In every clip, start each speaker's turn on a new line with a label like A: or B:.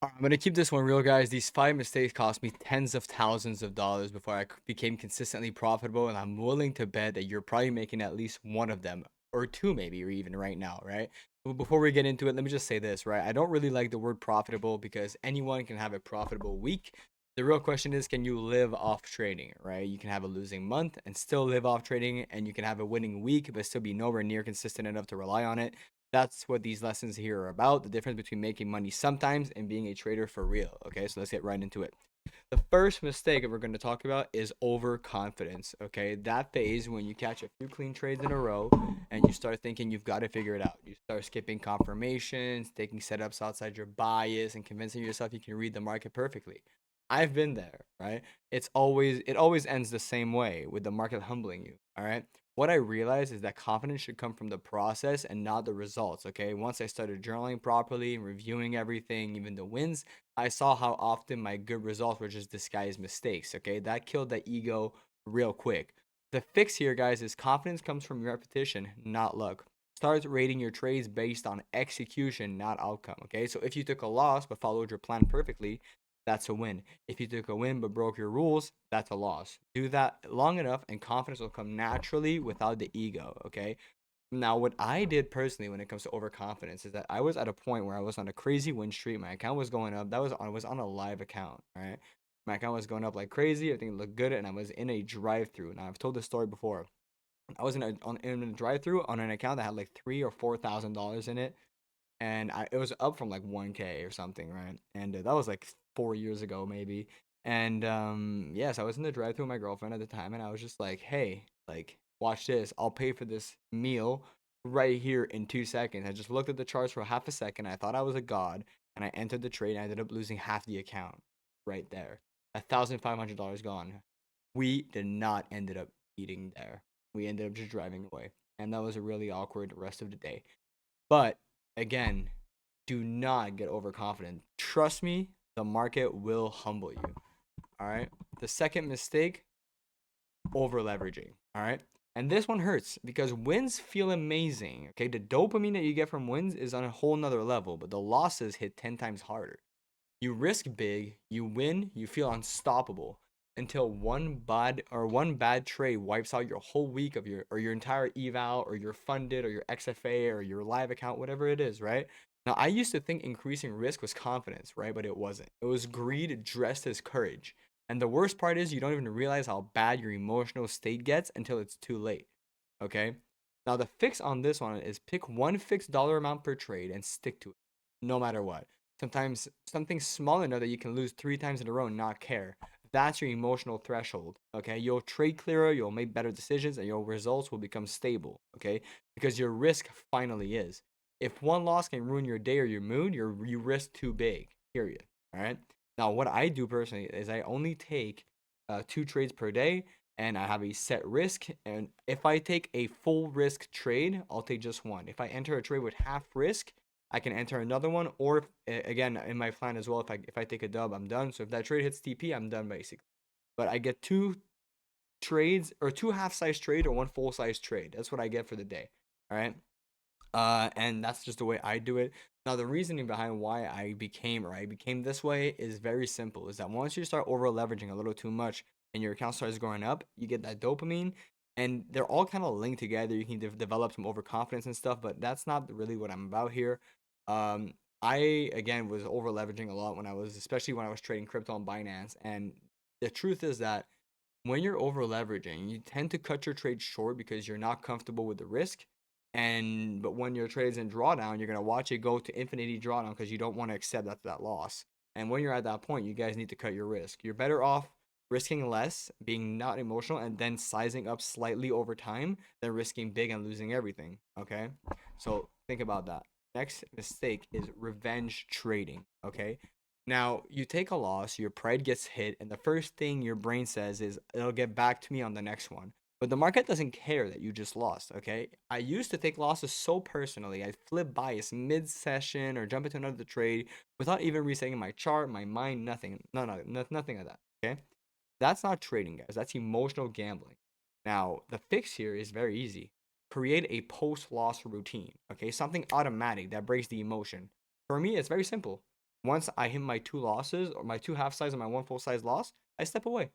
A: I'm gonna keep this one real, guys. These 5 mistakes cost me tens of thousands of dollars before I became consistently profitable, and I'm willing to bet that you're probably making at least one of them, or two, maybe, or even right now, right? But before we get into it, let me just say this, right? I don't really like the word profitable because anyone can have a profitable week. The real question is, can you live off trading, right? You can have a losing month and still live off trading, and you can have a winning week but still be nowhere near consistent enough to rely on it. That's what these lessons here are about, the difference between making money sometimes and being a trader for real. Okay, so let's get right into it. The first mistake that we're going to talk about is overconfidence. Okay, that phase when you catch a few clean trades in a row and you start thinking you've got to figure it out. You start skipping confirmations, taking setups outside your bias, and convincing yourself you can read the market perfectly. I've been there, right? It always ends the same way, with the market humbling you. All right. What I realized is that confidence should come from the process and not the results. Okay. Once I started journaling properly and reviewing everything, even the wins, I saw how often my good results were just disguised mistakes. Okay. That killed the ego real quick. The fix here, guys, is confidence comes from repetition, not luck. Start rating your trades based on execution, not outcome. Okay. So if you took a loss but followed your plan perfectly, that's a win. If you took a win but broke your rules, that's a loss. Do that long enough and confidence will come naturally without the ego, okay? Now, what I did personally when it comes to overconfidence is that I was at a point where I was on a crazy win streak. My account was going up. I was on a live account, right? My account was going up like crazy. Everything looked good, and I was in a drive-through. Now, I've told this story before. I was in a drive-through on an account that had like $3,000 or $4,000 in it, and it was up from like 1K or something, right? And that was like 4 years ago, maybe. And yes, I was in the drive-thru with my girlfriend at the time, and I was just like, "Hey, like, watch this. I'll pay for this meal right here in 2 seconds." I just looked at the charts for half a second. I thought I was a god, and I entered the trade. And I ended up losing half the account right there. $1,500 gone. We did not ended up eating there. We ended up just driving away, and that was a really awkward rest of the day. But again, do not get overconfident. Trust me, the market will humble you. All right. The second mistake, over leveraging. All right. And this one hurts because wins feel amazing. Okay. The dopamine that you get from wins is on a whole nother level, but the losses hit 10 times harder. You risk big, you win, you feel unstoppable until one bad trade wipes out your whole week of your entire eval or your funded or your XFA or your live account, whatever it is, right? Now, I used to think increasing risk was confidence, right? But it wasn't. It was greed dressed as courage. And the worst part is you don't even realize how bad your emotional state gets until it's too late. Okay? Now, the fix on this one is pick one fixed dollar amount per trade and stick to it no matter what. Sometimes something small enough that you can lose 3 times in a row and not care. That's your emotional threshold. Okay, you'll trade clearer, you'll make better decisions, and your results will become stable. Okay, because your risk finally is. If one loss can ruin your day or your mood, you risk too big. Period. All right. Now, what I do personally is I only take 2 trades per day, and I have a set risk. And if I take a full risk trade, I'll take just one. If I enter a trade with half risk, I can enter another one, or again in my plan as well. If I take a dub, I'm done. So if that trade hits TP, I'm done basically. But I get 2 trades or 2 half-size trade or one full-size trade. That's what I get for the day. All right. And that's just the way I do it. Now, the reasoning behind why I became this way is very simple. Is that once you start over leveraging a little too much and your account starts going up, you get that dopamine, and they're all kind of linked together. You can develop some overconfidence and stuff, but that's not really what I'm about here. Um, I again was over leveraging a lot especially when I was trading crypto on Binance, and the truth is that when you're over leveraging, you tend to cut your trade short because you're not comfortable with the risk. And but when your trade is in drawdown, you're gonna watch it go to infinity drawdown because you don't want to accept that loss. And when you're at that point, you guys need to cut your risk. You're better off risking less, being not emotional, and then sizing up slightly over time than risking big and losing everything. Okay, so think about that. Next mistake is revenge trading. Okay, now, you take a loss, your pride gets hit, and the first thing your brain says is, it'll get back to me on the next one. But the market doesn't care that you just lost, okay? I used to take losses so personally. I'd flip bias mid session or jump into another trade without even resetting my chart, my mind, nothing. Nothing like that, okay? That's not trading, guys. That's emotional gambling. Now, the fix here is very easy. Create a post loss routine, okay? Something automatic that breaks the emotion. For me, it's very simple. Once I hit my two losses or my two half size and my one full size loss, I step away.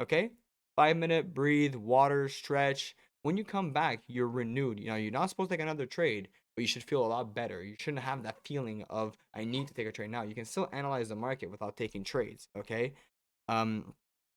A: Okay? 5 minute breathe, water, stretch. When you come back, you're renewed. You know, you're not supposed to take another trade, but you should feel a lot better. You shouldn't have that feeling of I need to take a trade now. You can still analyze the market without taking trades. Okay? Um,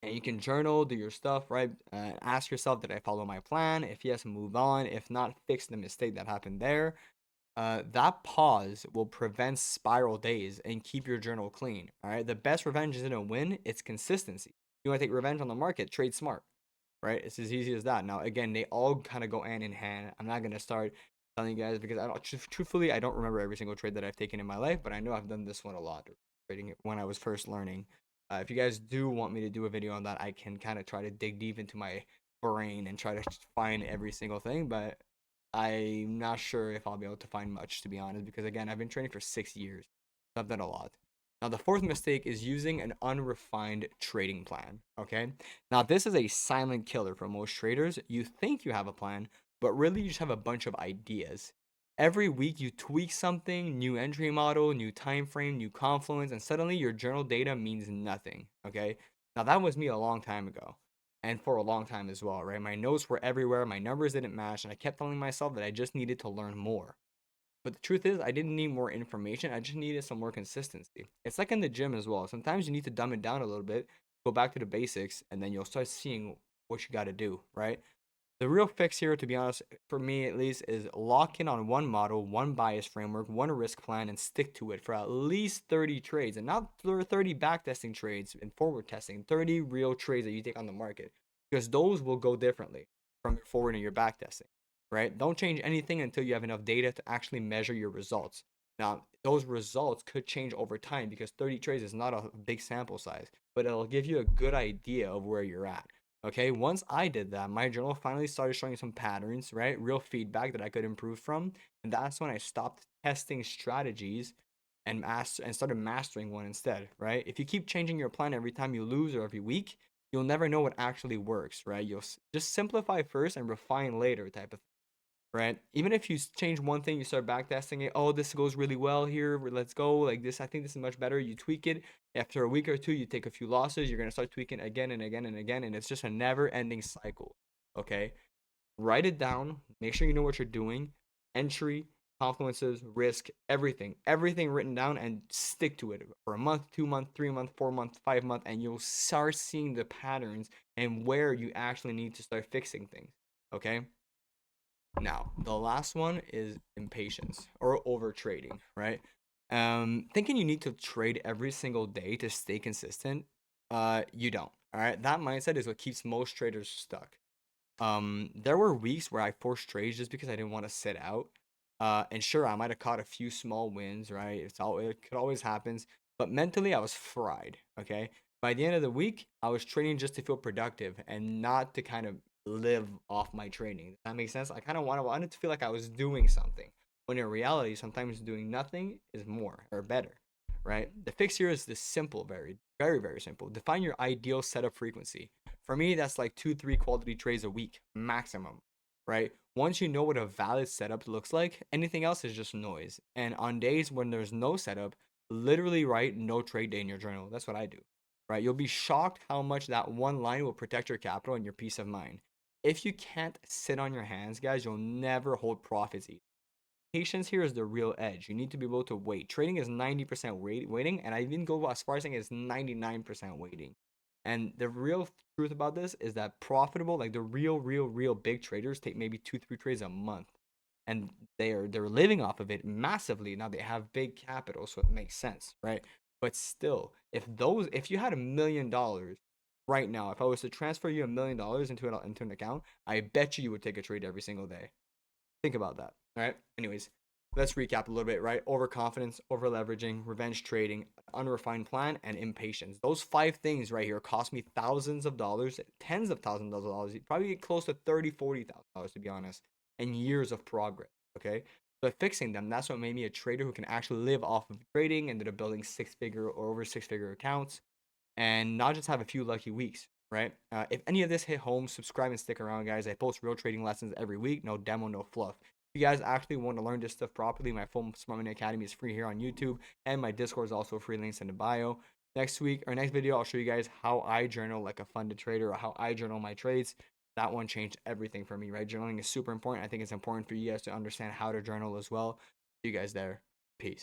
A: and you can journal, do your stuff, right? Ask yourself, did I follow my plan? If yes, move on. If not, fix the mistake that happened there. That pause will prevent spiral days and keep your journal clean. All right. The best revenge isn't a win, it's consistency. You want to take revenge on the market, trade smart, right? It's as easy as that. Now, again, they all kind of go hand in hand. I'm not going to start telling you guys because I don't, truthfully, I don't remember every single trade that I've taken in my life, but I know I've done this one a lot, trading it when I was first learning. If you guys do want me to do a video on that, I can kind of try to dig deep into my brain and try to find every single thing, but I'm not sure if I'll be able to find much, to be honest, because again, I've been training for 6 years. So I've done a lot. Now, the fourth mistake is using an unrefined trading plan. Okay. Now, this is a silent killer for most traders. You think you have a plan, but really you just have a bunch of ideas. Every week you tweak something, new entry model, new time frame, new confluence, and suddenly your journal data means nothing. Okay. Now, that was me a long time ago and for a long time as well, right? My notes were everywhere, my numbers didn't match, and I kept telling myself that I just needed to learn more. But the truth is, I didn't need more information, I just needed some more consistency. It's like in the gym as well. Sometimes you need to dumb it down a little bit, go back to the basics, and then you'll start seeing what you got to do, right? The real fix here, to be honest, for me at least, is lock in on one model, one bias framework, one risk plan, and stick to it for at least 30 trades, and not 30 backtesting trades and forward testing, 30 real trades that you take on the market, because those will go differently from your forward and your backtesting, right? Don't change anything until you have enough data to actually measure your results. Now, those results could change over time because 30 trades is not a big sample size, but it'll give you a good idea of where you're at. Okay, once I did that, my journal finally started showing some patterns, right? Real feedback that I could improve from. And that's when I stopped testing strategies and started mastering one instead, right? If you keep changing your plan every time you lose or every week, you'll never know what actually works, right? You'll just simplify first and refine later type of thing, right? Even if you change one thing, you start backtesting it. Oh, this goes really well here. Let's go. Like this, I think this is much better. You tweak it. After a week or two, you take a few losses. You're gonna start tweaking again and again and again, and it's just a never-ending cycle. Okay, write it down. Make sure you know what you're doing. Entry, confluences, risk, everything written down, and stick to it for a month, 2 month, 3 month, 4 month, 5 month, and you'll start seeing the patterns and where you actually need to start fixing things. Okay. Now, the last one is impatience or over trading, right? Thinking you need to trade every single day to stay consistent, you don't. All right, that mindset is what keeps most traders stuck. There were weeks where I forced trades just because I didn't want to sit out. And sure, I might have caught a few small wins, right? It could always happens, but mentally I was fried. Okay. By the end of the week, I was training just to feel productive and not to kind of live off my training. Does that make sense? I kind of wanted to feel like I was doing something. When in reality, sometimes doing nothing is more or better, right? The fix here is this simple, very, very, very simple. Define your ideal setup frequency. For me, that's like 2, 3 quality trades a week maximum, right? Once you know what a valid setup looks like, anything else is just noise. And on days when there's no setup, literally write no trade day in your journal. That's what I do, right? You'll be shocked how much that one line will protect your capital and your peace of mind. If you can't sit on your hands, guys, you'll never hold profits. Patience here is the real edge. You need to be able to wait. Trading is 90% waiting, and I even go as far as saying it's 99% waiting. And the real truth about this is that profitable, like the real big traders take maybe 2, 3 trades a month, and they're living off of it massively. Now they have big capital, so it makes sense, right? But still, if you had $1 million right now, if I was to transfer you $1 million into an account, I bet you would take a trade every single day. Think about that. All right. Anyways, let's recap a little bit, right? Overconfidence, over leveraging, revenge trading, unrefined plan, and impatience. Those 5 things right here cost me thousands of dollars, tens of thousands of dollars, probably close to 30, $40,000 to be honest, and years of progress. Okay. But fixing them, that's what made me a trader who can actually live off of trading, ended up building 6 figure or over 6 figure accounts and not just have a few lucky weeks, right? If any of this hit home, subscribe and stick around, guys. I post real trading lessons every week. No demo, no fluff. you guys actually want to learn this stuff properly, my full Smart Money Academy is free here on YouTube, and my Discord is also free, links in the bio. Next week or next video, I'll show you guys how I journal like a funded trader, or how I journal my trades. That one changed everything for me, right? Journaling is super important. I think it's important for you guys to understand how to journal as well. See you guys there. Peace.